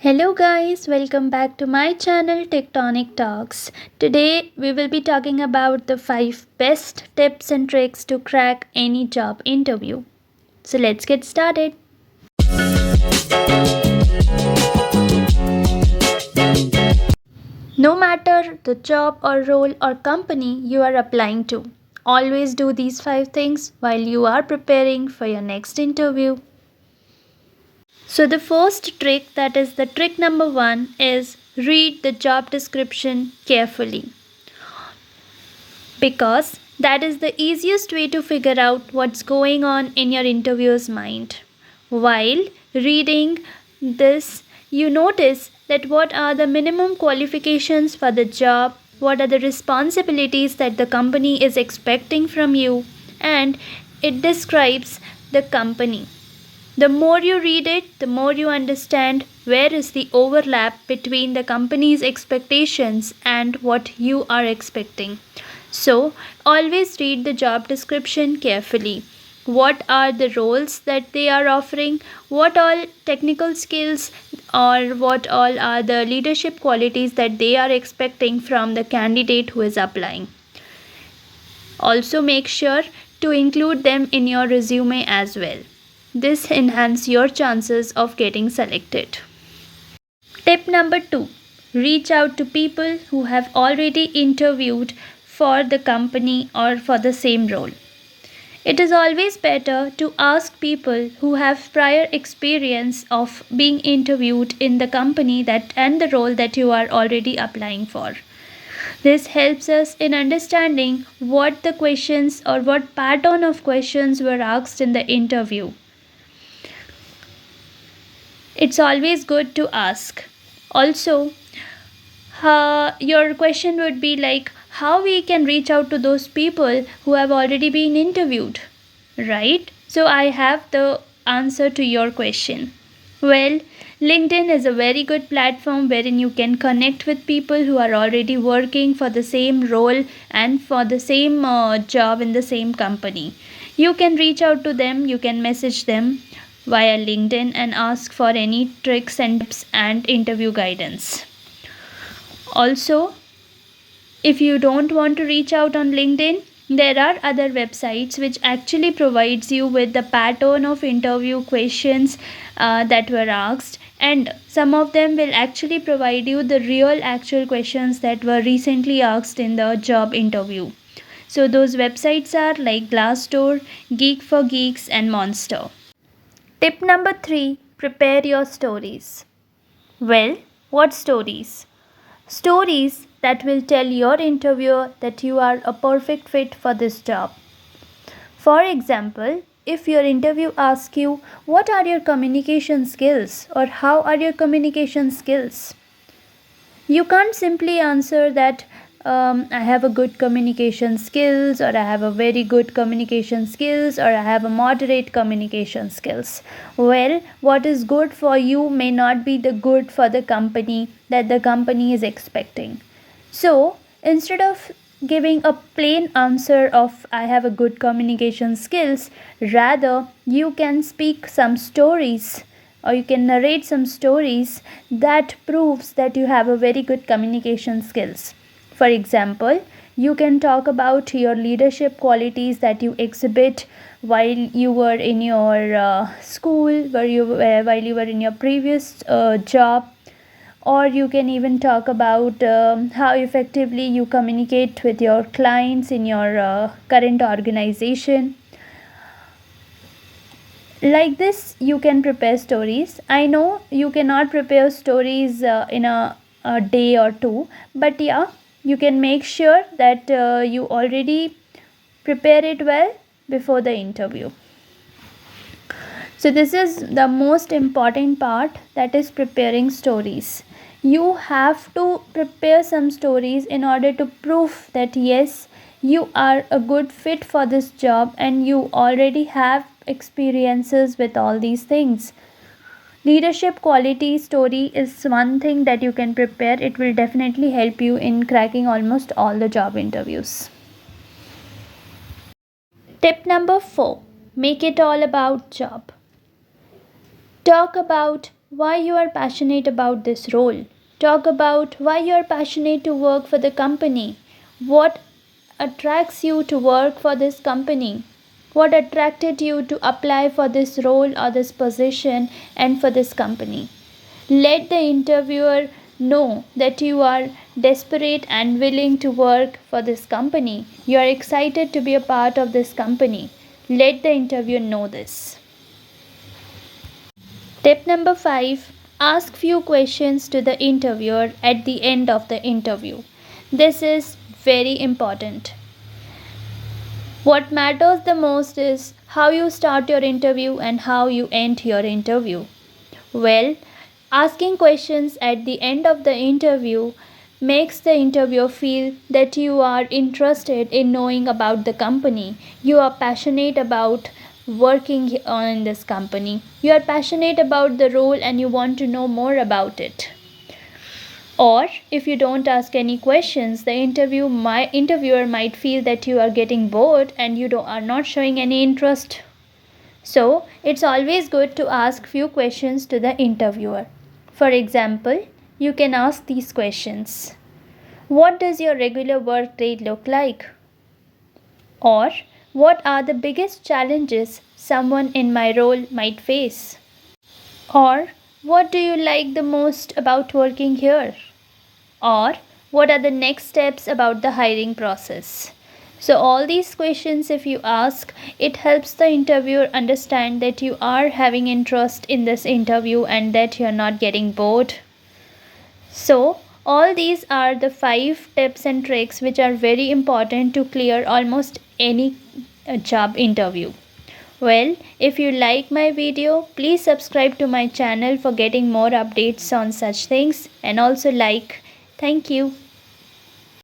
Hello guys, welcome back to my channel Tectonic Talks. Today we will be talking about the 5 best tips and tricks to crack any job interview. So let's get started. No matter the job or role or company you are applying to, always do these 5 things while you are preparing for your next interview. So, the first trick, that is the trick number 1, is read the job description carefully, because that is the easiest way to figure out what's going on in your interviewer's mind. While reading this, you notice that what are the minimum qualifications for the job, what are the responsibilities that the company is expecting from you, and it describes the company. The more you read it, the more you understand where is the overlap between the company's expectations and what you are expecting. So, always read the job description carefully. What are the roles that they are offering? What all technical skills or what all are the leadership qualities that they are expecting from the candidate who is applying? Also, make sure to include them in your resume as well. This enhances your chances of getting selected. Tip number 2, reach out to people who have already interviewed for the company or for the same role. It is always better to ask people who have prior experience of being interviewed in the company that and the role that you are already applying for. This helps us in understanding what the questions or what pattern of questions were asked in the interview. It's always good to ask. Also, your question would be like how we can reach out to those people who have already been interviewed, right? So, I have the answer to your question. Well, LinkedIn is a very good platform wherein you can connect with people who are already working for the same role and for the same job in the same company. You can reach out to them, you can message them via LinkedIn and ask for any tricks and tips and interview guidance. Also, if you don't want to reach out on LinkedIn, there are other websites which actually provides you with the pattern of interview questions that were asked, and some of them will actually provide you the real actual questions that were recently asked in the job interview. So those websites are like Glassdoor, Geek for Geeks and Monster. Tip number 3, prepare your stories. Well, what stories? Stories that will tell your interviewer that you are a perfect fit for this job. For example, if your interview asks you, what are your communication skills or how are your communication skills? You can't simply answer that I have a good communication skills, or I have a very good communication skills, or I have a moderate communication skills. Well, what is good for you may not be the good for the company that the company is expecting. So, instead of giving a plain answer of I have a good communication skills, rather you can speak some stories or you can narrate some stories that proves that you have a very good communication skills. For example, you can talk about your leadership qualities that you exhibit while you were in your school, while you were in your previous job, or you can even talk about how effectively you communicate with your clients in your current organization. Like this, you can prepare stories. I know you cannot prepare stories in a day or two, but yeah, you can make sure that you already prepare it well before the interview. So, this is the most important part, that is preparing stories. You have to prepare some stories in order to prove that yes, you are a good fit for this job and you already have experiences with all these things. Leadership quality story is one thing that you can prepare. It will definitely help you in cracking almost all the job interviews. Tip number 4, make it all about job. Talk about why you are passionate about this role. Talk about why you are passionate to work for the company. What attracts you to work for this company? What attracted you to apply for this role or this position and for this company? Let the interviewer know that you are desperate and willing to work for this company. You are excited to be a part of this company. Let the interviewer know this. Tip number 5, ask few questions to the interviewer at the end of the interview. This is very important. What matters the most is how you start your interview and how you end your interview. Well, asking questions at the end of the interview makes the interviewer feel that you are interested in knowing about the company. You are passionate about working in this company. You are passionate about the role and you want to know more about it. Or if you don't ask any questions, the interviewer might feel that you are getting bored and are not showing any interest. So, it's always good to ask few questions to the interviewer. For example, you can ask these questions. What does your regular work day look like? Or, what are the biggest challenges someone in my role might face? Or, what do you like the most about working here? Or, what are the next steps about the hiring process? So, all these questions, if you ask, it helps the interviewer understand that you are having interest in this interview and that you're not getting bored. So, all these are the 5 tips and tricks which are very important to clear almost any job interview. Well, if you like my video, please subscribe to my channel for getting more updates on such things and also like. Thank you.